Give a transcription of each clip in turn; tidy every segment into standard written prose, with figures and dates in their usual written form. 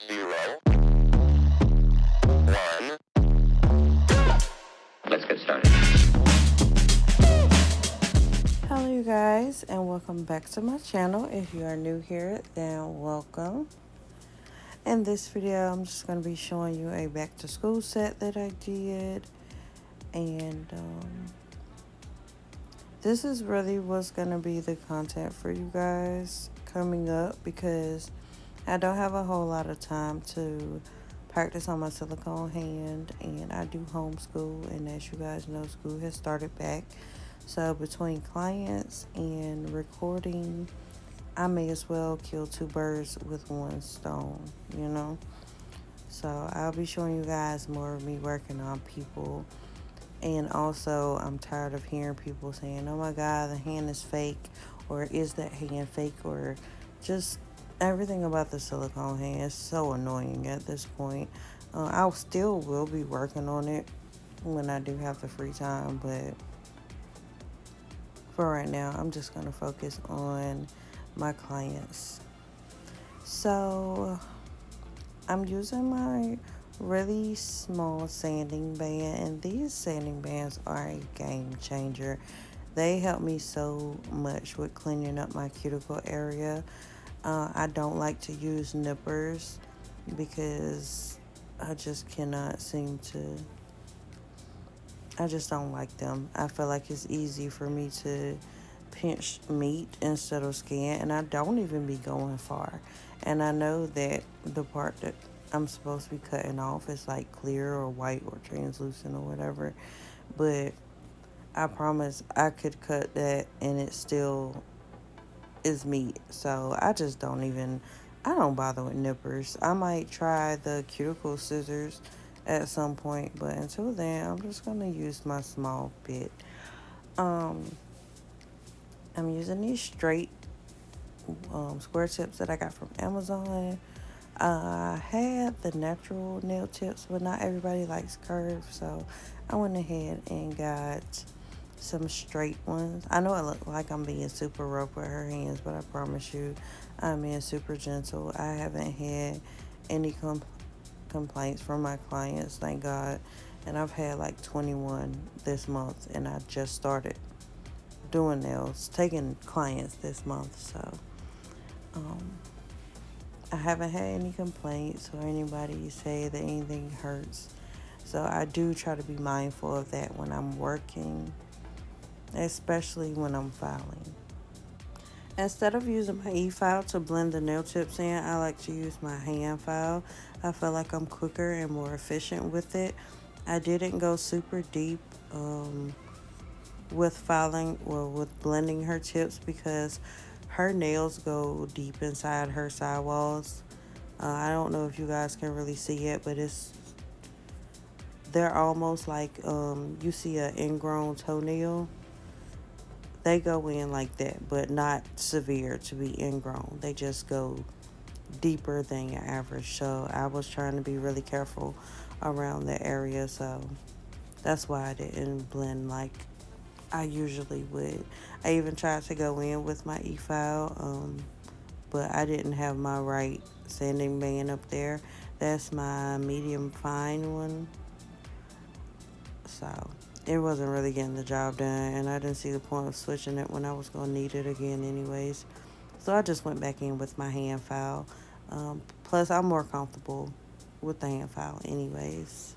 0, 1. Let's get started. Hello you guys, and welcome back to my channel. If you are new here, then welcome. In this video, I'm just going to be showing you a back to school set that I did. And this is really what's going to be the content for you guys coming up, because I don't have a whole lot of time to practice on my silicone hand, and I do homeschool, and as you guys know, school has started back. So between clients and recording, I may as well kill two birds with one stone, you know? So I'll be showing you guys more of me working on people. And also, I'm tired of hearing people saying, oh my God, the hand is fake, or is that hand fake, or just everything about the silicone hand is so annoying at this point. I still will be working on it when I do have the free time, but for right now, I'm just going to focus on my clients. So I'm using my really small sanding band, and these sanding bands are a game changer. They help me so much with cleaning up my cuticle area. I don't like to use nippers because I just cannot seem to, I just don't like them. I feel like it's easy for me to pinch meat instead of skin, and I don't even be going far. And I know that the part that I'm supposed to be cutting off is like clear or white or translucent or whatever, but I promise I could cut that and it still is meat. So I just don't even, I don't bother with nippers. I might try the cuticle scissors at some point, but until then, I'm just going to use my small bit. I'm using these straight square tips that I got from Amazon. I had the natural nail tips, but not everybody likes curves, so I went ahead and got some straight ones. I know I look like I'm being super rough with her hands, but I promise you I'm being super gentle. I haven't had any complaints from my clients, thank God, and I've had like 21 this month, and I just started doing nails, taking clients this month, so I haven't had any complaints or anybody say that anything hurts. So I do try to be mindful of that when I'm working, especially when I'm filing. Instead of using my e-file to blend the nail tips in, I like to use my hand file. I feel like I'm quicker and more efficient with it. I didn't go super deep with filing or with blending her tips because her nails go deep inside her sidewalls. I don't know if you guys can really see it, but they're almost like you see an ingrown toenail. They go in like that, but not severe to be ingrown. They just go deeper than your average. So I was trying to be really careful around that area, so that's why I didn't blend like I usually would. I even tried to go in with my e-file, but I didn't have my right sanding band up there. That's my medium fine one. So it wasn't really getting the job done, and I didn't see the point of switching it when I was going to need it again anyways. So I just went back in with my hand file. Plus, I'm more comfortable with the hand file anyways.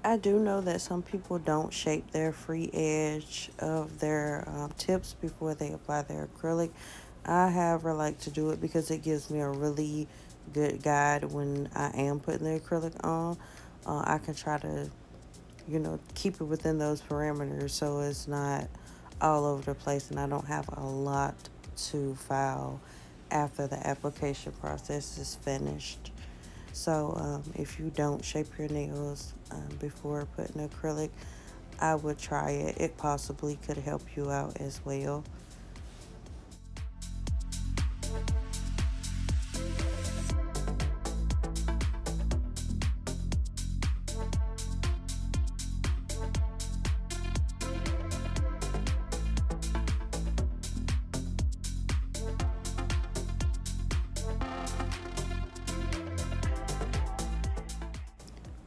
I do know that some people don't shape their free edge of their tips before they apply their acrylic. I, however, like to do it because it gives me a really good guide when I am putting the acrylic on. I can try to, keep it within those parameters so it's not all over the place and I don't have a lot to file after the application process is finished. So if you don't shape your nails before putting acrylic, I would try it. It possibly could help you out as well.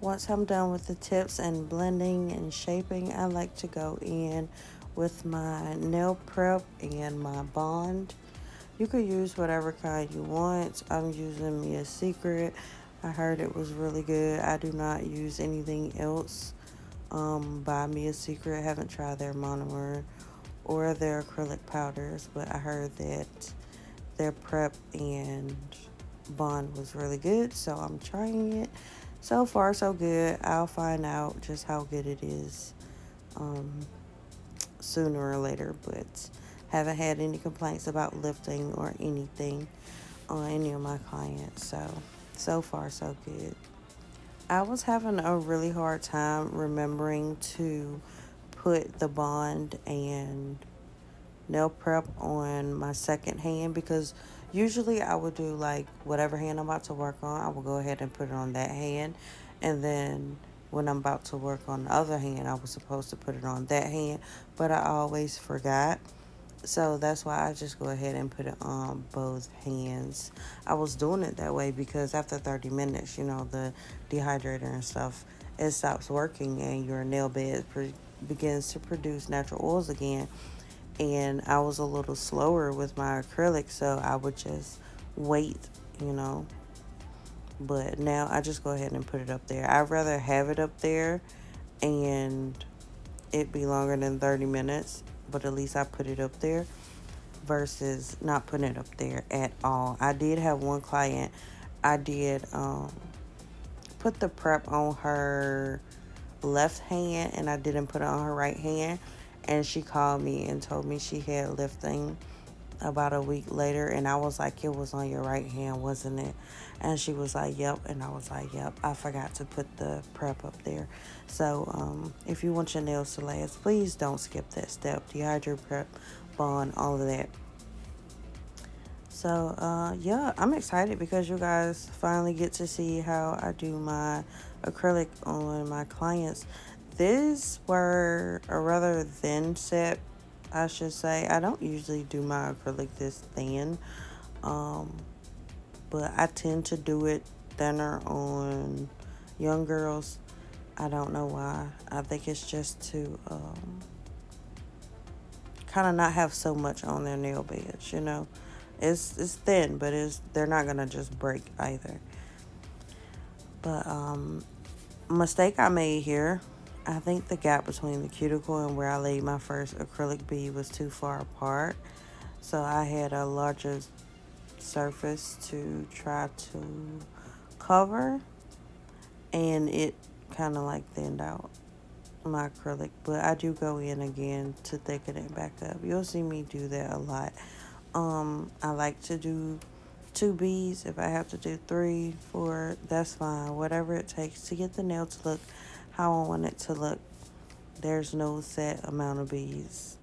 Once I'm done with the tips and blending and shaping, I like to go in with my nail prep and my bond. You could use whatever kind you want. I'm using Mia's Secret. I heard it was really good. I do not use anything else by Mia's Secret. I haven't tried their monomer or their acrylic powders, but I heard that their prep and bond was really good, so I'm trying it. So far, so good. I'll find out just how good it is sooner or later, but haven't had any complaints about lifting or anything on any of my clients. So far, so good. I was having a really hard time remembering to put the bond and nail prep on my second hand, because usually I would do like whatever hand I'm about to work on, I will go ahead and put it on that hand, and then when I'm about to work on the other hand, I was supposed to put it on that hand, but I always forgot. So that's why I just go ahead and put it on both hands. I was doing it that way because after 30 minutes, the dehydrator and stuff, it stops working and your nail bed begins to produce natural oils again. And I was a little slower with my acrylic, so I would just wait. But now I just go ahead and put it up there. I'd rather have it up there and it be longer than 30 minutes, but at least I put it up there versus not putting it up there at all. I did have one client, I did put the prep on her left hand and I didn't put it on her right hand, and she called me and told me she had lifting about a week later, and I was like, it was on your right hand, wasn't it? And she was like, yep. And I was like, yep, I forgot to put the prep up there. So if you want your nails to last, please don't skip that step. Dehydrate, prep, bond, all of that. So yeah, I'm excited because you guys finally get to see how I do my acrylic on my clients. These were a rather thin set, I should say. I don't usually do my acrylic this thin, but I tend to do it thinner on young girls. I don't know why. I think it's just to kind of not have so much on their nail beds, It's thin, but they're not gonna just break either. But mistake I made here, I think the gap between the cuticle and where I laid my first acrylic bead was too far apart. So I had a larger surface to try to cover, and it kind of like thinned out my acrylic. But I do go in again to thicken it back up. You'll see me do that a lot. I like to do 2 beads. If I have to do 3, 4, that's fine. Whatever it takes to get the nail to look how I want it to look. There's no set amount of beads.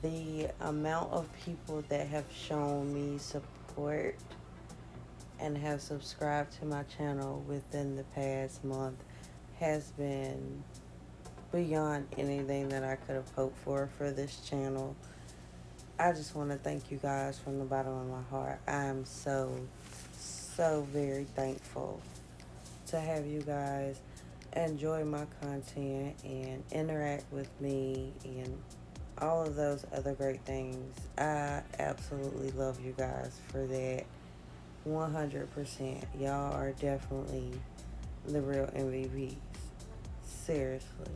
the amount of people that have shown me support and have subscribed to my channel within the past month has been beyond anything that I could have hoped for this channel. I just want to thank you guys from the bottom of my heart. I am so very thankful to have you guys enjoy my content and interact with me and all of those other great things. I absolutely love you guys for that. 100%. Y'all are definitely the real MVPs. Seriously.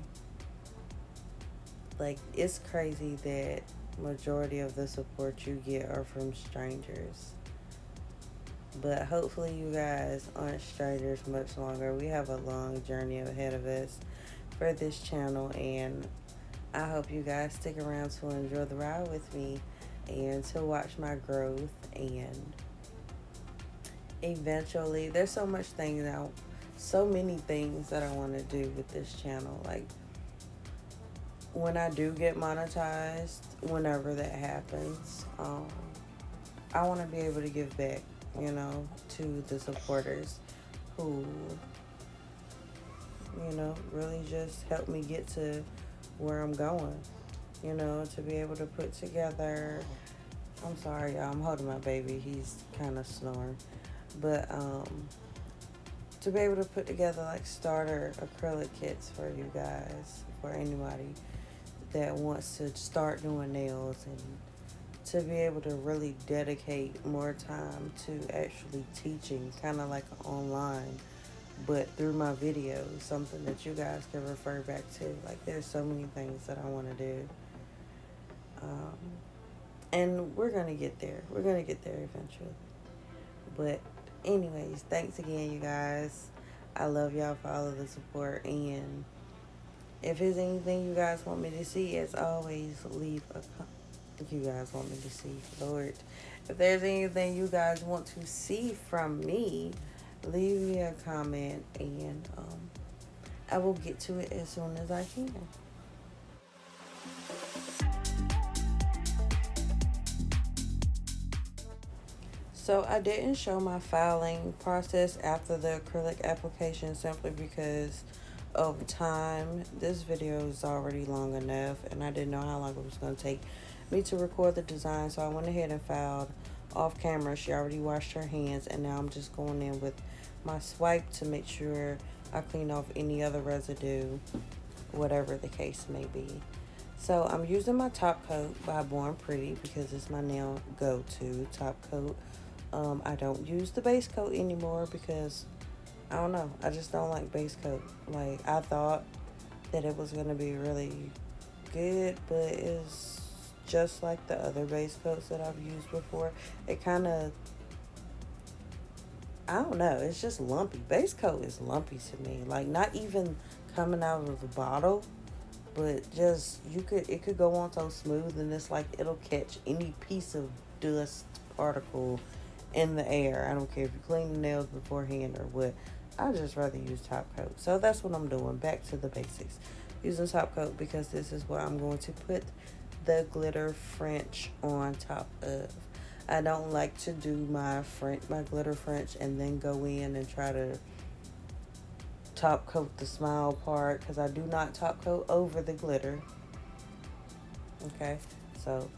Like, it's crazy that majority of the support you get are from strangers. But hopefully you guys aren't strangers much longer. We have a long journey ahead of us for this channel, and I hope you guys stick around to enjoy the ride with me and to watch my growth. And eventually, there's so many things that I want to do with this channel. Like, when I do get monetized, whenever that happens, I want to be able to give back, you know, to the supporters who, you know, really just help me get to where I'm going, you know, to be able to put together, I'm sorry, y'all, I'm holding my baby, he's kind of snoring, but, to be able to put together, like, starter acrylic kits for you guys, for anybody that wants to start doing nails, and to be able to really dedicate more time to actually teaching, kind of like online, but through my videos, something that you guys can refer back to. Like, there's so many things that I want to do. And we're going to get there. We're going to get there eventually. But anyways, thanks again, you guys. I love y'all for all of the support. And if there's anything you guys want me to see, as always, leave a comment. You guys want me to see, Lord. If there's anything you guys want to see from me, leave me a comment, and I will get to it as soon as I can. So I didn't show my filing process after the acrylic application simply because of time. This video is already long enough, and I didn't know how long it was going to take me to record the design, so I went ahead and filed off camera. She already washed her hands, and now I'm just going in with my swipe to make sure I clean off any other residue, whatever the case may be. So I'm using my top coat by Born Pretty because it's my nail go-to top coat. I don't use the base coat anymore because I don't know, I just don't like base coat. Like, I thought that it was going to be really good, but it's just like the other base coats that I've used before. It kind of, I don't know, it's just lumpy. Base coat is lumpy to me. Like, not even coming out of the bottle, but just, it could go on so smooth, and it's like it'll catch any piece of dust particle in the air. I don't care if you clean the nails beforehand or what. I just rather use top coat. So that's what I'm doing. Back to the basics. Using top coat because this is what I'm going to put the glitter French on top of. I don't like to do my glitter French and then go in and try to top coat the smile part, because I do not top coat over the glitter. Okay, so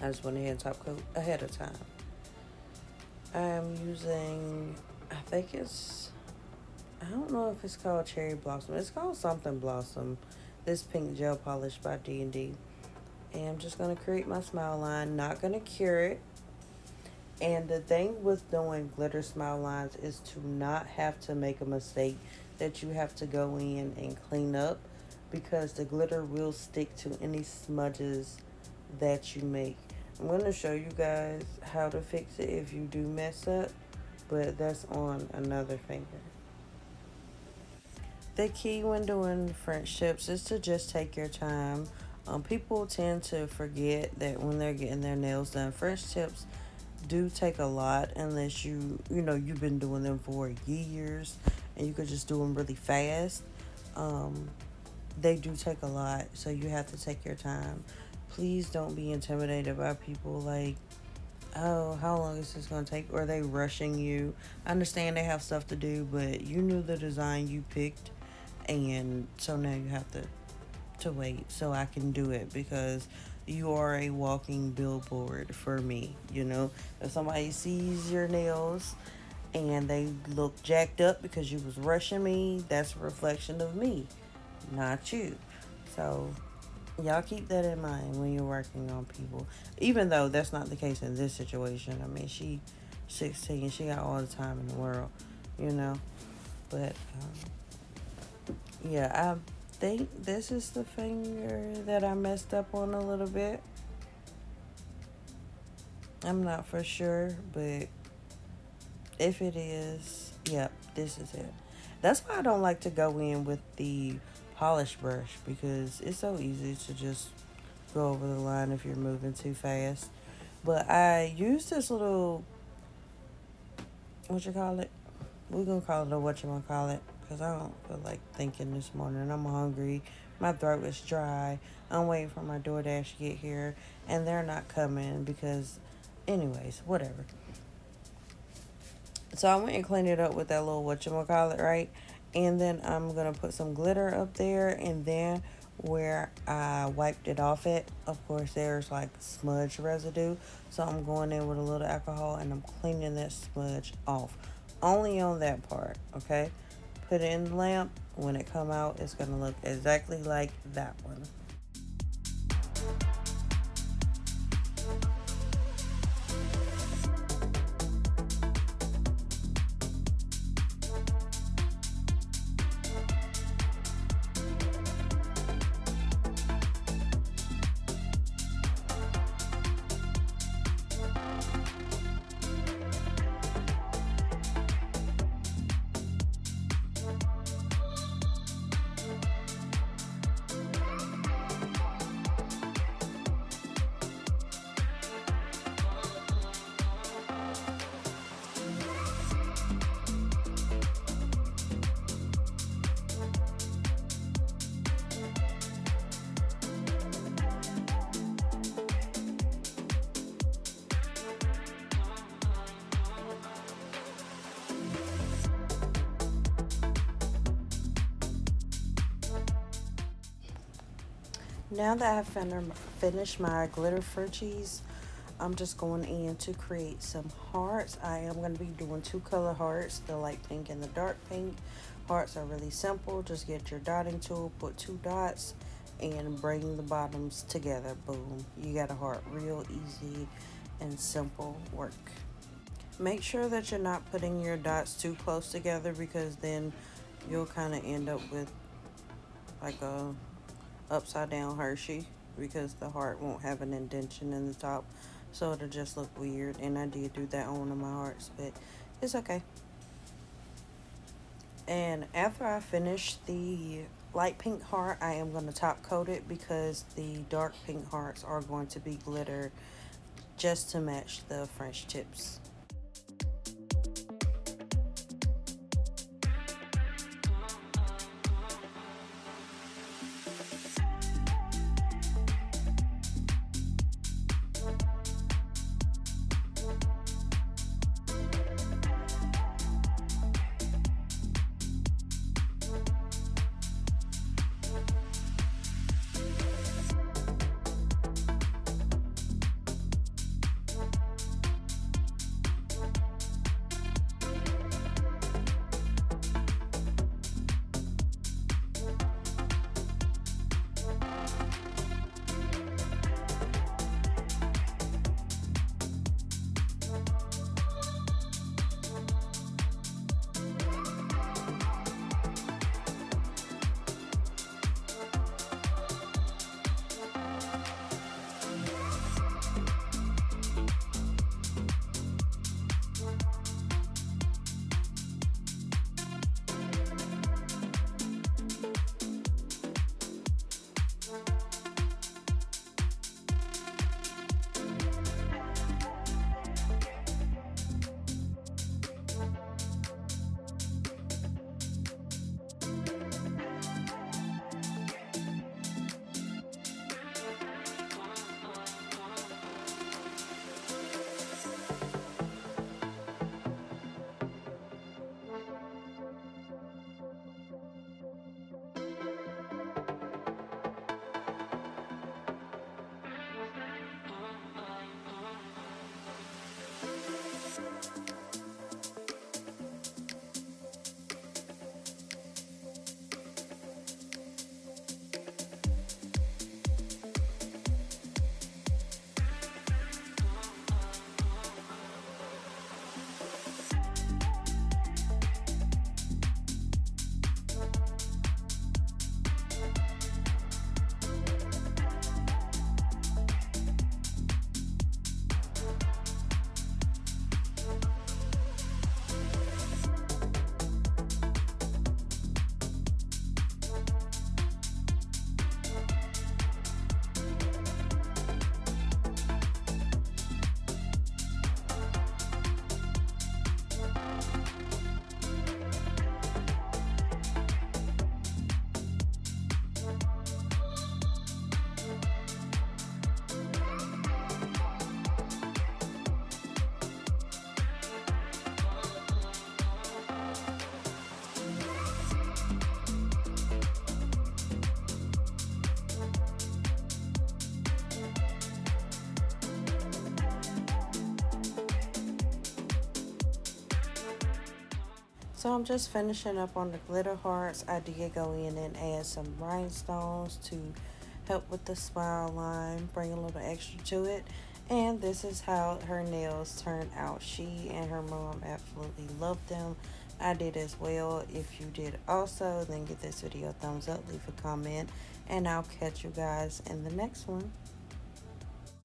I just went ahead and top coat ahead of time. I'm using, I don't know if it's called Cherry Blossom. It's called something Blossom. This pink gel polish by D&D. And I'm just going to create my smile line. Not going to cure it. And the thing with doing glitter smile lines is to not have to make a mistake that you have to go in and clean up, because the glitter will stick to any smudges that you make. I'm going to show you guys how to fix it if you do mess up, but that's on another finger. The key when doing French tips is to just take your time. People tend to forget that when they're getting their nails done, French tips do take a lot unless you've been doing them for years and you could just do them really fast. They do take a lot, so you have to take your time. please don't be intimidated by people like, oh, how long is this going to take? Or are they rushing you? I understand they have stuff to do, but you knew the design you picked, and so now you have to wait so I can do it, because you are a walking billboard for me. You know, if somebody sees your nails and they look jacked up because you was rushing me, that's a reflection of me, not you. So y'all keep that in mind when you're working on people, even though that's not the case in this situation. I mean, she 16, she got all the time in the world, you know. But yeah, I think this is the finger that I messed up on a little bit. I'm not for sure, but if it is, yep, this is it. That's why I don't like to go in with the polish brush, because it's so easy to just go over the line if you're moving too fast. But I use this little, what you call it? We're going to call it a whatchamacallit, because I don't feel like thinking this morning. I'm hungry. My throat is dry. I'm waiting for my DoorDash to get here, and they're not coming because, anyways, whatever. So I went and cleaned it up with that little whatchamacallit, right? And then I'm going to put some glitter up there, and then where I wiped it off at, of course, there's like smudge residue. So I'm going in with a little alcohol, and I'm cleaning that smudge off. Only on that part, okay? Put it in the lamp. When it come out, it's going to look exactly like that one. Now that I've finished my glitter Frenchies, I'm just going in to create some hearts. I am going to be doing 2 color hearts, the light pink and the dark pink. Hearts are really simple. Just get your dotting tool, put 2 dots, and bring the bottoms together. Boom. You got a heart. Real easy and simple work. Make sure that you're not putting your dots too close together, because then you'll kind of end up with like a upside down Hershey, because the heart won't have an indentation in the top, so it'll just look weird. And I did do that on one of my hearts, but it's okay. And after I finish the light pink heart, I am going to top coat it, because the dark pink hearts are going to be glitter just to match the French tips. So I'm just finishing up on the glitter hearts. I did go in and add some rhinestones to help with the smile line, bring a little extra to it. And this is how her nails turned out. She and her mom absolutely loved them. I did as well. If you did also, then give this video a thumbs up, leave a comment, and I'll catch you guys in the next one.